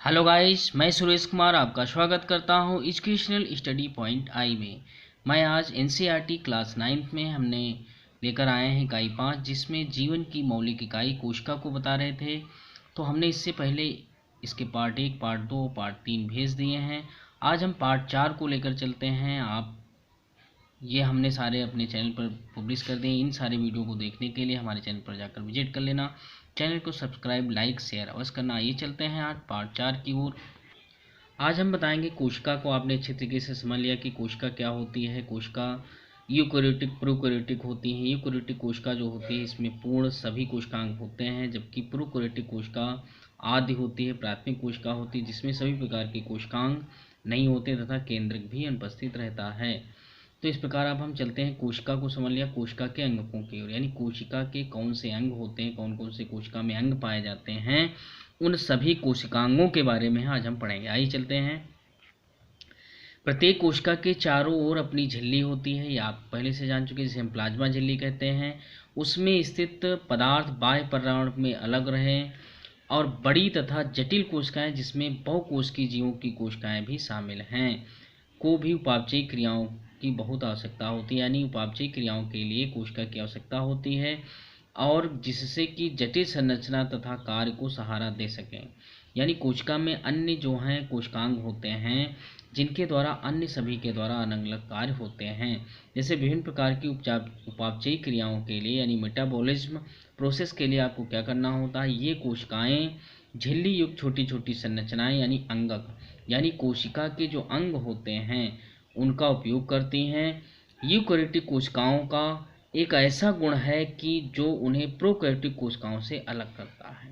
Hello guys, मैं सुरेश कुमार आपका स्वागत करता हूं एजुकेशनल स्टडी पॉइंट आई में। मैं आज एनसीईआरटी क्लास 9th में हमने लेकर आए हैं इकाई 5, जिसमें जीवन की मौलिक इकाई कोशिका को बता रहे थे। तो हमने इससे पहले इसके पार्ट 1, पार्ट 2, पार्ट 3 भेज दिए हैं। आज हम पार्ट 4 को लेकर चलते हैं। ये हमने सारे अपने चैनल पर पब्लिश कर दिए। इन सारे वीडियो को देखने के लिए हमारे चैनल पर जाकर विजिट कर लेना। चैनल को सब्सक्राइब, लाइक, शेयर अवश्य करना। आइए चलते हैं आज पार्ट 4 की ओर। आज हम बताएंगे कोशिका को। आपने अच्छे तरीके से समझ लिया कि कोशिका क्या होती है। कोशिका यूकैरियोटिक, प्रोकैरियोटिक होती है। यूकैरियोटिक कोशिका जो होती है, इसमें पूर्ण सभी कोशिकांग होते हैं, जबकि प्रोकैरियोटिक कोशिका आदि होती है, प्राथमिक कोशिका होती है, जिसमें सभी प्रकार के कोशिकांग नहीं होते तथा केंद्रक भी अनुपस्थित रहता है। तो इस प्रकार अब हम चलते हैं, कोशिका को समझ लिया, कोशिका के अंगकों की ओर, यानी कोशिका के कौन से अंग होते हैं, कौन कौन से कोशिका में अंग पाए जाते हैं, उन सभी कोशिकांगों के बारे में आज हम पढ़ेंगे। आइए चलते हैं। प्रत्येक कोशिका के चारों ओर अपनी झिल्ली होती है, ये आप पहले से जान चुके हैं, जिसे हम प्लाज्मा झिल्ली कहते हैं। उसमें स्थित पदार्थ बाह्य पर्यावरण में अलग रहें। और बड़ी तथा जटिल कोशिकाएं, जिसमें बहुकोशिकीय जीवों की कोशिकाएं भी शामिल हैं, को भी उपापचयी क्रियाओं की बहुत आवश्यकता होती है, यानी उपापचयी क्रियाओं के लिए कोशिका की आवश्यकता होती है, और जिससे कि जटिल संरचना तथा कार्य को सहारा दे सकें। यानी कोशिका में अन्य जो हैं कोशिकांग होते हैं, जिनके द्वारा अन्य सभी के द्वारा अलग अलग कार्य होते हैं। जैसे विभिन्न प्रकार की उपापचयी क्रियाओं के लिए, यानी मेटाबॉलिज्म प्रोसेस के लिए आपको क्या करना होता है, ये कोशिकाएं झिल्ली युक्त छोटी छोटी संरचनाएं यानी अंगक, यानी कोशिका के जो अंग होते हैं उनका उपयोग करती हैं। यूकैरियोटिक कोशिकाओं का एक ऐसा गुण है कि जो उन्हें प्रोकैरियोटिक कोशिकाओं से अलग करता है।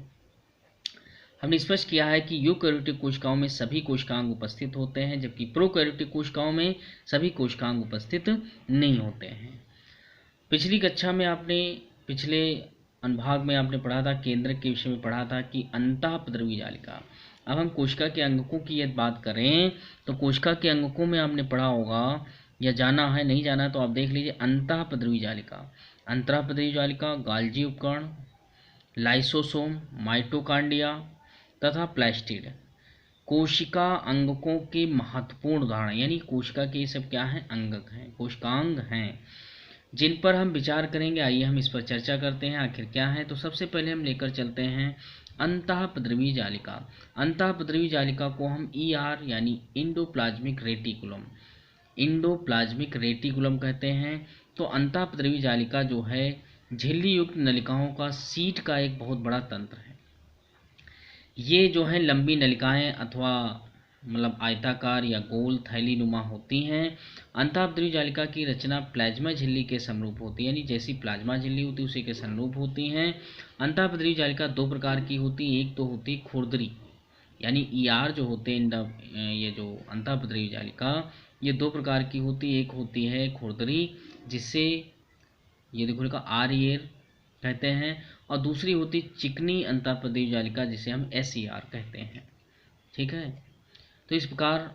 हमने स्पष्ट किया है कि यूकैरियोटिक कोशिकाओं में सभी कोशिकांग उपस्थित होते हैं, जबकि प्रोकैरियोटिक कोशिकाओं में सभी कोशिकांग उपस्थित नहीं होते हैं। पिछली कक्षा में आपने, पिछले अनुभाग में आपने पढ़ा था, केंद्रक के विषय में पढ़ा था कि अंतःपद्रवी जालिका। अब हम कोशिका के अंगकों की यदि बात करें तो कोशिका के अंगकों में आपने पढ़ा होगा या जाना है, नहीं जाना तो आप देख लीजिए। अंतःपद्रवी जालिका, अंतःपद्रवी जालिका, गाल्जी उपकरण, लाइसोसोम, माइटोकांडिया तथा प्लास्टिड कोशिका अंगकों के महत्वपूर्ण उदाहरण, यानी कोशिका के ये सब क्या हैं, अंगक हैं, कोशिकांग हैं, जिन पर हम विचार करेंगे। आइए हम इस पर चर्चा करते हैं, आखिर क्या है। तो सबसे पहले हम लेकर चलते हैं अंतःपद्रवी जालिका। अंतःपद्रवी जालिका को हम ER यानी इंडोप्लाज्मिक रेटिकुलम, इंडोप्लाज्मिक रेटिकुलम कहते हैं। तो अंतःपद्रवी जालिका जो है झिल्ली युक्त नलिकाओं का सीट का एक बहुत बड़ा तंत्र है। ये जो है लंबी नलिकाएं अथवा मतलब आयताकार या गोल थैलीनुमा होती हैं। अंतःपद्रवी जालिका की रचना प्लाज्मा झिल्ली के समरूप होती है, यानी जैसी प्लाज्मा झिल्ली होती है उसी के समरूप होती हैं। अंतःपद्रवी जालिका दो प्रकार की होती है। एक तो होती है खुरदरी, यानी ER जो होते हैं, ये जो अंतःपद्रवी जालिका, ये दो प्रकार की होती है। एक होती है खुरदरी, जिससे ये देखो लिखा RER कहते हैं, और दूसरी होती चिकनी अंतःपद्रवी जालिका, जिसे हम SER कहते हैं। ठीक है, तो इस प्रकार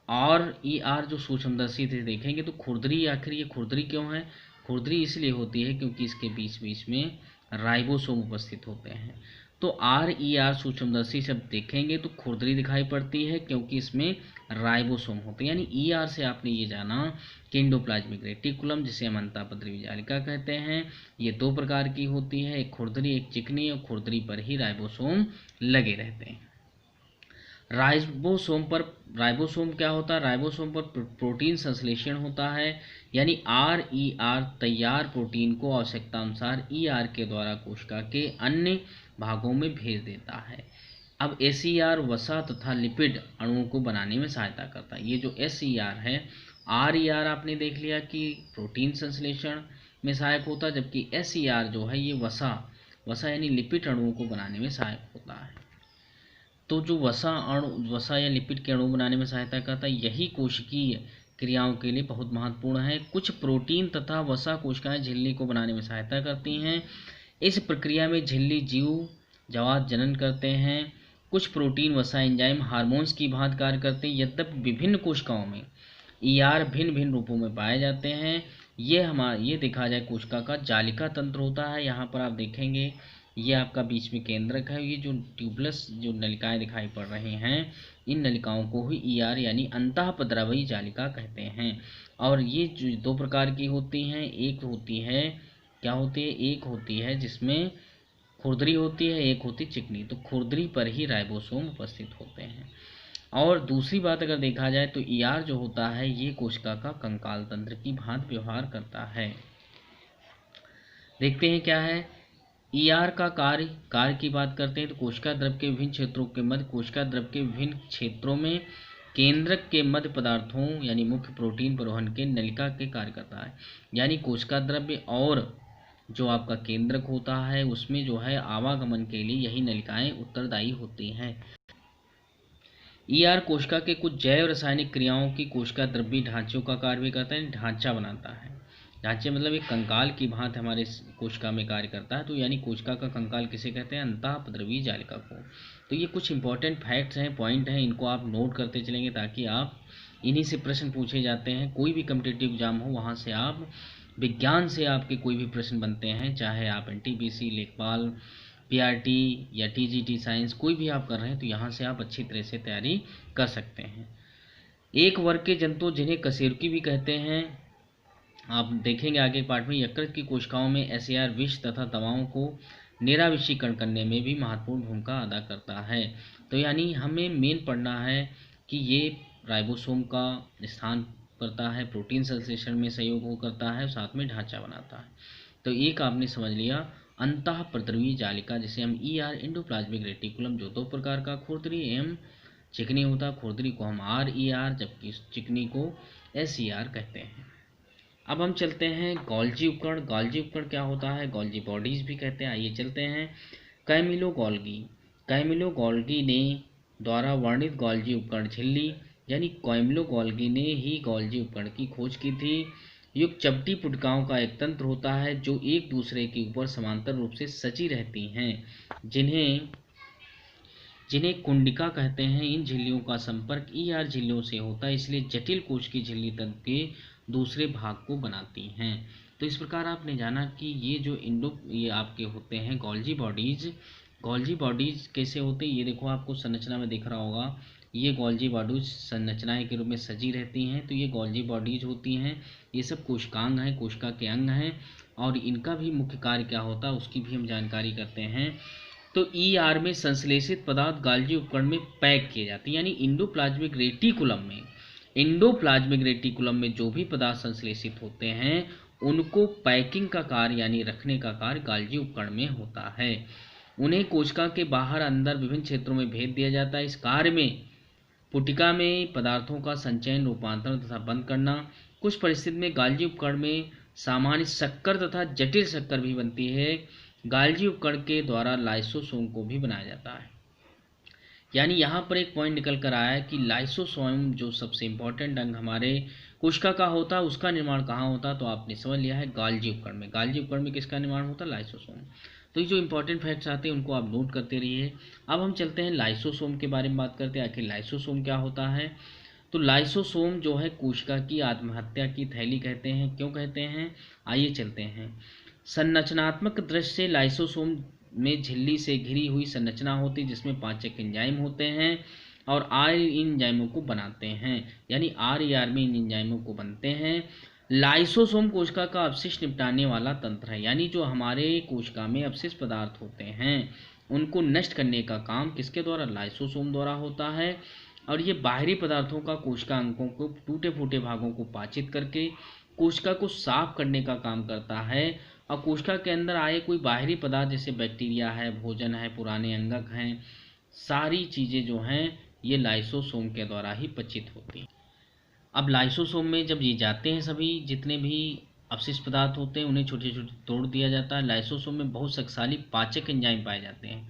और ER जो सूक्ष्मदर्शी से देखेंगे तो खुरदरी, आखिर ये खुरदरी क्यों है? खुरदरी इसलिए होती है क्योंकि इसके बीच बीच में राइबोसोम उपस्थित होते हैं। तो RER सूक्ष्मदर्शी से देखेंगे तो खुरदरी दिखाई पड़ती है, क्योंकि इसमें राइबोसोम होते हैं। यानी ER से आपने ये जाना कि इंडोप्लाज्मिक रेटिकुलम, जिसे हम अंतःपद्रवी जालिका कहते हैं, ये दो प्रकार की होती है, एक खुरदरी एक चिकनी, और खुरदरी पर ही राइबोसोम लगे रहते हैं। राइबोसोम क्या होता है? राइबोसोम पर प्रोटीन संश्लेषण होता है, यानी RER तैयार प्रोटीन को आवश्यकता अनुसार ER के द्वारा कोशिका के अन्य भागों में भेज देता है। अब SER वसा तथा लिपिड अणुओं को बनाने में सहायता करता है। ये जो SER है, RER आपने देख लिया कि प्रोटीन संश्लेषण में सहायक होता है, जबकि SER जो है ये वसा यानी लिपिड अणुओं को बनाने में सहायक होता है। तो जो वसा या लिपिड के अणु बनाने में सहायता करता है, यही कोशिकीय क्रियाओं के लिए बहुत महत्वपूर्ण है। कुछ प्रोटीन तथा वसा कोशिकाएं झिल्ली को बनाने में सहायता करती हैं। इस प्रक्रिया में झिल्ली जीव जवाद जनन करते हैं। कुछ प्रोटीन, वसा, एंजाइम, हार्मोन्स की भांति कार्य करते हैं। यद्यपि विभिन्न कोशिकाओं में ER भिन्न भिन्न रूपों में पाए जाते हैं। ये देखा जाए कोशिका का जालिका तंत्र होता है। यहाँ पर आप देखेंगे ये आपका बीच में केंद्रक है। ये जो ट्यूबलस जो नलिकाएं दिखाई पड़ रही हैं, इन नलिकाओं को ही ईआर यानी अंतःपद्रव्यी जालिका कहते हैं। और ये जो दो प्रकार की होती हैं, एक होती है क्या होती है, एक होती है जिसमें खुरदरी होती है, एक होती चिकनी। तो खुरदरी पर ही राइबोसोम उपस्थित होते हैं। और दूसरी बात अगर देखा जाए तो ईआर जो होता है ये कोशिका का कंकाल तंत्र की भांति व्यवहार करता है। देखते हैं क्या है ईआर का कार्य की बात करते हैं तो कोशिका द्रव के विभिन्न क्षेत्रों के मध्य कोशिका द्रव के विभिन्न क्षेत्रों में केंद्रक के मध्य पदार्थों यानी मुख्य प्रोटीन परिवहन के नलिका के कार्य करता है। यानी कोशिका द्रव्य और जो आपका केंद्रक होता है उसमें जो है आवागमन के लिए यही नलिकाएं उत्तरदायी होती हैं। ईआर कोशिका के कुछ जैव रासायनिक क्रियाओं की कोशिका द्रव्य ढांचों का कार्य भी करता है, ढांचा बनाता है। ढांचे मतलब एक कंकाल की भांति हमारे कोशिका में कार्य करता है। तो यानी कोशिका का कंकाल किसे कहते हैं, अंतःपद्रव्यी जालिका को। तो ये कुछ इंपॉर्टेंट फैक्ट्स हैं, पॉइंट हैं, इनको आप नोट करते चलेंगे ताकि आप इन्हीं से प्रश्न पूछे जाते हैं। कोई भी कम्पिटिटिव एग्जाम हो वहाँ से आप विज्ञान से आपके कोई भी प्रश्न बनते हैं, चाहे आप एनटीपीसी, लेखपाल, पीआरटी या टीजीटी साइंस कोई भी आप कर रहे हैं तो यहाँ से आप अच्छी तरह से तैयारी कर सकते हैं। एक वर्ग के जंतु जिन्हें कशेरुकी भी कहते हैं, आप देखेंगे आगे पार्ट में, यकृत की कोशिकाओं में एसएआर विष तथा दवाओं को निराविषीकरण करने में भी महत्वपूर्ण भूमिका अदा करता है। तो यानी हमें मेन पढ़ना है कि ये राइबोसोम का स्थान करता है, प्रोटीन संश्लेषण में सहयोग करता है, साथ में ढांचा बनाता है। तो एक आपने समझ लिया अंतःपद्रव्यी जालिका जिसे हम ईआर एंडोप्लाज्मिक रेटिकुलम जो दो प्रकार का खुरदरी एवं चिकनी होता है, खुरदरी को हम आरईआर जबकि चिकनी को एसईआर कहते हैं। अब हम चलते हैं गोल्जी उपकरण। गोल्जी उपकरण क्या होता है, गोल्जी बॉडीज भी कहते हैं। आइए चलते हैं कैमिलो गोल्गी ने द्वारा वर्णित गोल्जी उपकरण झिल्ली यानी कैमिलो गोल्गी ने ही गोल्जी उपकरण की खोज की थी। युग चपटी पुटकाओं का एक तंत्र होता है जो एक दूसरे के ऊपर समांतर रूप से सची रहती हैं, जिन्हें कुंडिका कहते हैं। इन झिल्लियों का संपर्क ईआर झिल्लियों से होता है, इसलिए जटिल कोश की झिल्ली तंत्र के दूसरे भाग को बनाती हैं। तो इस प्रकार आपने जाना कि ये आपके होते हैं गोल्जी बॉडीज कैसे होते हैं। ये देखो आपको संरचना में दिख रहा होगा, ये गोल्जी बॉडीज संरचनाएं के रूप में सजी रहती हैं। तो ये गोल्जी बॉडीज होती हैं, ये सब कोशिकांग हैं, कोशिका के अंग हैं और इनका भी मुख्य कार्य क्या होता है उसकी भी हम जानकारी करते हैं। तो ईआर में संश्लेषित पदार्थ गोल्जी उपकरण में पैक किए जाते हैं, यानी इंडोप्लाज्मिक रेटिकुलम में जो भी पदार्थ संश्लेषित होते हैं उनको पैकिंग का कार्य यानी रखने का कार्य गोल्जी उपकरण में होता है। उन्हें कोशिका के बाहर अंदर विभिन्न क्षेत्रों में भेज दिया जाता है। इस कार्य में पुटिका में पदार्थों का संचयन, रूपांतरण तथा बंद करना। कुछ परिस्थिति में गोल्जी उपकरण में सामान्य शक्कर तथा जटिल शक्कर भी बनती है। गोल्जी उपकरण के द्वारा लाइसोसोम को भी बनाया जाता है। यानी यहाँ पर एक पॉइंट निकल कर आया है कि लाइसोसोम जो सबसे इंपॉर्टेंट अंग हमारे कोशिका का होता है उसका निर्माण कहाँ होता है, तो आपने समझ लिया है गोल्जी उपकरण में। गोल्जी उपकरण में किसका निर्माण होता है, लाइसोसोम। तो ये जो इंपॉर्टेंट फैक्ट्स आते हैं उनको आप नोट करते रहिए। अब हम चलते हैं लाइसोसोम के बारे में बात करते हैं। आखिर लाइसोसोम क्या होता है, तो लाइसोसोम जो है कोशिका की आत्महत्या की थैली कहते हैं। क्यों कहते हैं, आइए चलते हैं। संरचनात्मक दृष्टि से लाइसोसोम में झिल्ली से घिरी हुई संरचना होती है जिसमें पाचक एंजाइम होते हैं और आर इन एंजाइमों को बनाते हैं, यानी आर में इन एंजाइमों को बनते हैं। लाइसोसोम कोशिका का अपशिष्ट निपटाने वाला तंत्र है, यानी जो हमारे कोशिका में अपशिष्ट पदार्थ होते हैं उनको नष्ट करने का काम किसके द्वारा, लाइसोसोम द्वारा होता है। और ये बाहरी पदार्थों का कोशिका अंगों को टूटे फूटे भागों को पाचित करके कोशिका को साफ करने का काम करता है। और कोशिका के अंदर आए कोई बाहरी पदार्थ जैसे बैक्टीरिया है, भोजन है, पुराने अंगक हैं, सारी चीज़ें जो हैं ये लाइसोसोम के द्वारा ही पचित होती हैं। अब लाइसोसोम में जब ये जाते हैं सभी जितने भी अपशिष्ट पदार्थ होते हैं उन्हें छोटे छोटे तोड़ दिया जाता है। लाइसोसोम में बहुत शक्तिशाली पाचक एंजाइम पाए जाते हैं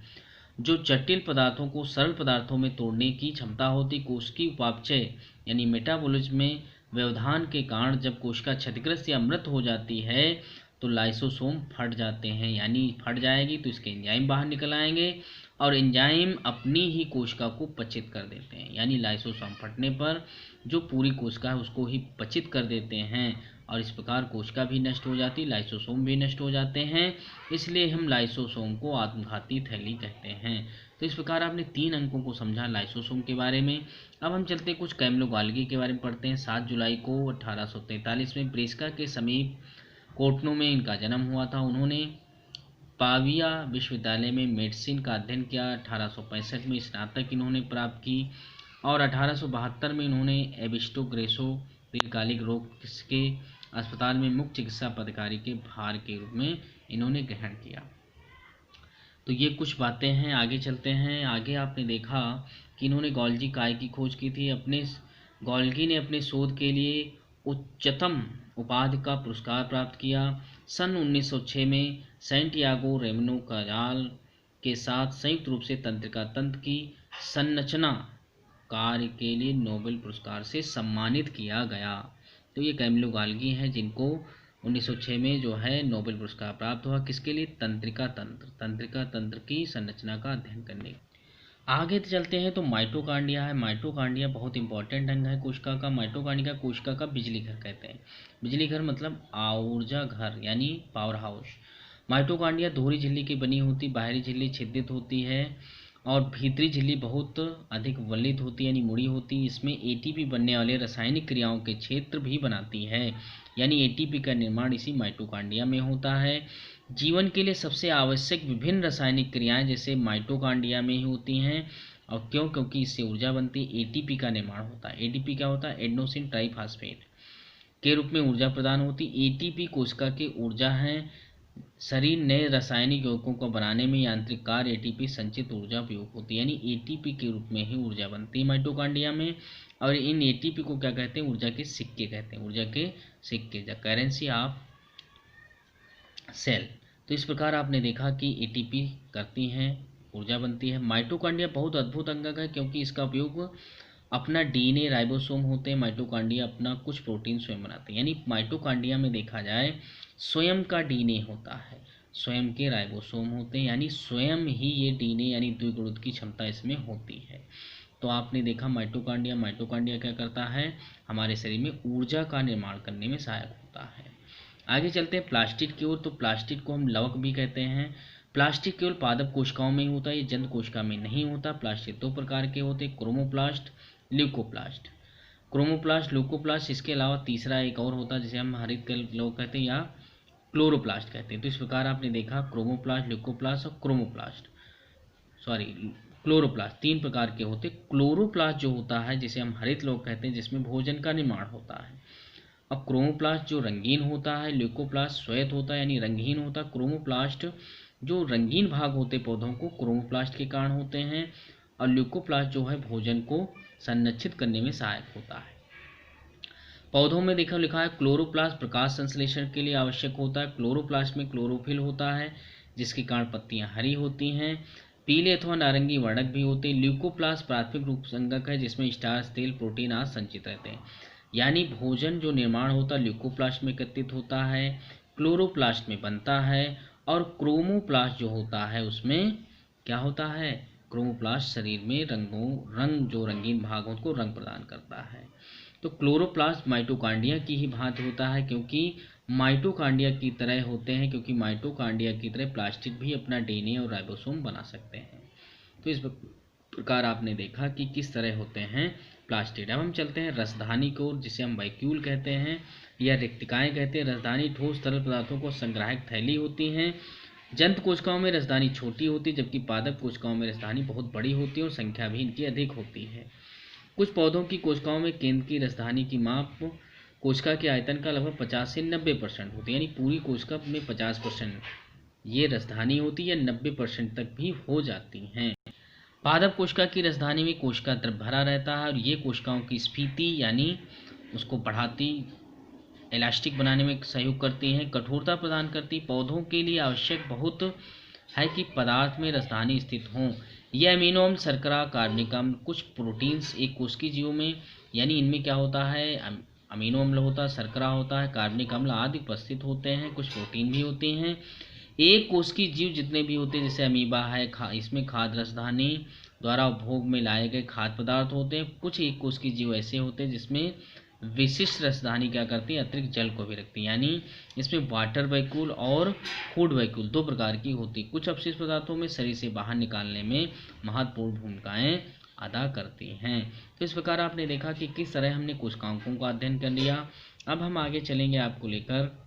जो जटिल पदार्थों को सरल पदार्थों में तोड़ने की क्षमता होती। कोशिकीय उपापचय यानी मेटाबॉलिज्म में व्यवधान के कारण जब कोशिका क्षतिग्रस्त या मृत हो जाती है तो लाइसोसोम फट जाते हैं, यानी फट जाएगी तो इसके एंजाइम बाहर निकल आएंगे और एंजाइम अपनी ही कोशिका को पचित कर देते हैं। यानी लाइसोसोम फटने पर जो पूरी कोशिका है उसको ही पचित कर देते हैं और इस प्रकार कोशिका भी नष्ट हो जाती, लाइसोसोम भी नष्ट हो जाते हैं, इसलिए हम लाइसोसोम को आत्मघाती थैली कहते हैं। तो इस प्रकार आपने 3 अंकों को समझा लाइसोसोम के बारे में। अब हम चलते कुछ कैमलोगाल्गी के बारे में पढ़ते हैं। 7 जुलाई को 1843 में ब्रेस्का के समीप कोटनो में इनका जन्म हुआ था। उन्होंने पाविया विश्वविद्यालय में मेडिसिन का अध्ययन किया। 1865 में स्नातक इन्होंने प्राप्त की और 1872 में इन्होंने एबिस्टो ग्रेसो दीर्घकालिक रोग के अस्पताल में मुख्य चिकित्सा पदाधिकारी के भार के रूप में इन्होंने ग्रहण किया। तो ये कुछ बातें हैं। आगे चलते हैं। आगे आपने देखा कि इन्होंने गोल्गी काय की खोज की थी। गोल्गी ने अपने शोध के लिए उच्चतम उपाधि का पुरस्कार प्राप्त किया। सन 1906 में सैंटियागो रेमनो काजाल के साथ संयुक्त रूप से तंत्रिका तंत्र की संरचना कार्य के लिए नोबेल पुरस्कार से सम्मानित किया गया। तो ये कैमलोगाल्गी हैं जिनको 1906 में जो है नोबेल पुरस्कार प्राप्त हुआ। किसके लिए? तंत्रिका तंत्र की संरचना का अध्ययन करने। आगे चलते हैं तो माइटोकांड्रिया है। माइटोकांड्रिया बहुत इंपॉर्टेंट अंग है कोशिका का। माइटोकांड्रिया कोशिका का बिजली घर कहते हैं। बिजली घर मतलब ऊर्जा घर यानी पावर हाउस। माइटोकांड्रिया दोहरी झिल्ली की बनी होती, बाहरी झिल्ली छिद्रित होती है और भीतरी झिल्ली बहुत अधिक वलित होती यानी मुड़ी होती। इसमें एटीपी बनने वाले रासायनिक क्रियाओं के क्षेत्र भी बनाती है, यानी एटीपी का निर्माण इसी माइटोकांड्रिया में होता है। जीवन के लिए सबसे आवश्यक विभिन्न रासायनिक क्रियाएं जैसे माइटोकांड्रिया में ही होती हैं। और क्योंकि इससे ऊर्जा बनती, एटीपी का निर्माण होता है। एटीपी क्या होता है? एडेनोसिन ट्राइफॉस्फेट के रूप में ऊर्जा प्रदान होती। एटीपी कोशिका की ऊर्जा है। शरीर नए रासायनिक यौगिकों को बनाने में यांत्रिक कार्य एटीपी संचित ऊर्जा उपयोग होती है, यानी एटीपी के रूप में ही ऊर्जा बनती है माइटोकांड्रिया में। और इन एटीपी को क्या कहते हैं? ऊर्जा के सिक्के कहते हैं। ऊर्जा के सिक्के, द करेंसी ऑफ सेल। तो इस प्रकार आपने देखा कि एटीपी करती हैं, ऊर्जा बनती है। माइटोकांड्रिया बहुत अद्भुत अंग है क्योंकि इसका उपयोग अपना डीएनए राइबोसोम होते हैं। माइटोकांड्रिया अपना कुछ प्रोटीन स्वयं बनाते हैं, यानी माइटोकांड्रिया में देखा जाए स्वयं का डीएनए होता है, स्वयं के राइबोसोम होते हैं, यानी स्वयं ही ये डीएनए यानी द्विगुणित की क्षमता इसमें होती है। तो आपने देखा माइटोकांड्रिया क्या करता है? हमारे शरीर में ऊर्जा का निर्माण करने में सहायक होता है। आगे चलते हैं प्लास्टिड की ओर। तो प्लास्टिड को हम लवक भी कहते हैं। प्लास्टिड केवल पादप कोशिकाओं में ही होता है, ये जंतु कोशिका में नहीं होता। प्लास्टिड 2 प्रकार के होते हैं, क्रोमोप्लास्ट, ल्यूकोप्लास्ट। क्रोमोप्लास्ट, ल्यूकोप्लास्ट, इसके अलावा तीसरा एक और होता है जिसे हम हरित लोग कहते हैं या क्लोरोप्लास्ट कहते हैं। तो इस प्रकार आपने देखा क्रोमोप्लास्ट, ल्यूकोप्लास्ट और क्लोरोप्लास्ट 3 प्रकार के होते। क्लोरोप्लास्ट जो होता है जिसे हम हरित लोग कहते हैं, जिसमें भोजन का निर्माण होता है। अब क्रोमोप्लास्ट जो रंगीन होता है, ल्यूकोप्लास्ट श्वेत होता है यानी रंगहीन होता है। क्रोमोप्लास्ट जो रंगीन भाग होते पौधों को क्रोमोप्लास्ट के कारण होते हैं, और ल्यूकोप्लास्ट जो है भोजन को संरक्षित करने में सहायक होता है। पौधों में देखा लिखा है क्लोरोप्लास्ट प्रकाश संश्लेषण के लिए आवश्यक होता है। क्लोरोप्लास्ट में क्लोरोफिल होता है जिसके कारण पत्तियां हरी होती हैं। पीले अथवा नारंगी वर्णक भी होते हैं। ल्यूकोप्लास्ट प्राथमिक रूप संगक है जिसमें स्टार्च, तेल, प्रोटीन आदि संचित रहते हैं, यानी भोजन जो निर्माण होता है ल्यूकोप्लास्ट में एकत्रित होता है, क्लोरोप्लास्ट में बनता है। और क्रोमोप्लास्ट जो होता है उसमें क्या होता है? क्रोमोप्लास्ट शरीर में रंग जो रंगीन भाग को रंग प्रदान करता है। तो क्लोरोप्लास्ट माइटोकांड्रिया की ही भांति होता है क्योंकि माइटोकांड्रिया की तरह होते हैं, क्योंकि माइटोकांड्रिया की तरह प्लास्टिड भी अपना डीएनए और राइबोसोम बना सकते हैं। तो इस प्रकार आपने देखा कि किस तरह होते हैं प्लास्टिड। अब हम चलते हैं रसधानी की ओर, जिसे हम वैक्यूल कहते हैं या रिक्तिकाएं कहते हैं। रसधानी ठोस तरल पदार्थों को संग्राहक थैली होती हैं। जंतु कोशिकाओं में रसधानी छोटी होती है जबकि पादप कोशिकाओं में रसधानी बहुत बड़ी होती है और संख्या भी इनकी अधिक होती है। कुछ पौधों की कोशिकाओं में केंद्र की रसधानी की माप कोशिका के आयतन का लगभग 50 से 90% होती है, यानी पूरी कोशिका में 50% ये रसधानी होती है या 90% तक भी हो जाती हैं। पादप कोशिका की रसधानी में कोशिका द्रव भरा रहता है और ये कोशिकाओं की स्फीति यानी उसको बढ़ाती, इलास्टिक बनाने में सहयोग करती हैं, कठोरता प्रदान करती। पौधों के लिए आवश्यक बहुत है कि पदार्थ में रसधानी स्थित हों। यह अमीनो अम्ल, शर्करा, कार्बनिक अम्ल, कुछ प्रोटीन्स एक कोशिकीय जीवों में, यानी इनमें क्या होता है? अमीनो अम्ल होता है, शर्करा होता है, कार्बनिक अम्ल आदि उपस्थित होते हैं, कुछ प्रोटीन भी होते हैं। एक कोशिकीय जीव जितने भी होते हैं जैसे अमीबा है, इसमें खाद्य रसधानी द्वारा उपभोग में लाए गए खाद्य पदार्थ होते हैं। कुछ एक कोशिकीय जीव ऐसे होते हैं जिसमें विशिष्ट राजधानी क्या करती है, अतिरिक्त जल को भी रखती है। यानी इसमें वाटर वैक्यूल और फूड वैक्यूल दो प्रकार की होती। कुछ अपशिष्ट पदार्थों में शरीर से बाहर निकालने में महत्वपूर्ण भूमिकाएं अदा करती हैं। तो इस प्रकार आपने देखा कि किस तरह हमने कोशिकाओं का अध्ययन कर लिया। अब हम आगे चलेंगे आपको लेकर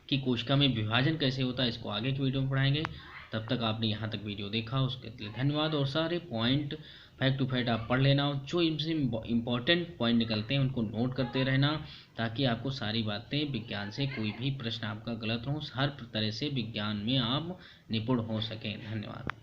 कि कोशिका में विभाजन कैसे होता है, इसको आगे की वीडियो में पढ़ाएंगे। तब तक आपने यहाँ तक वीडियो देखा उसके लिए धन्यवाद। और सारे पॉइंट फैक्ट टू फैक्ट आप पढ़ लेना, और जो इनसे इम्पोर्टेंट पॉइंट निकलते हैं उनको नोट करते रहना, ताकि आपको सारी बातें विज्ञान से कोई भी प्रश्न आपका गलत हो, हर तरह से विज्ञान में आप निपुण हो सकें। धन्यवाद।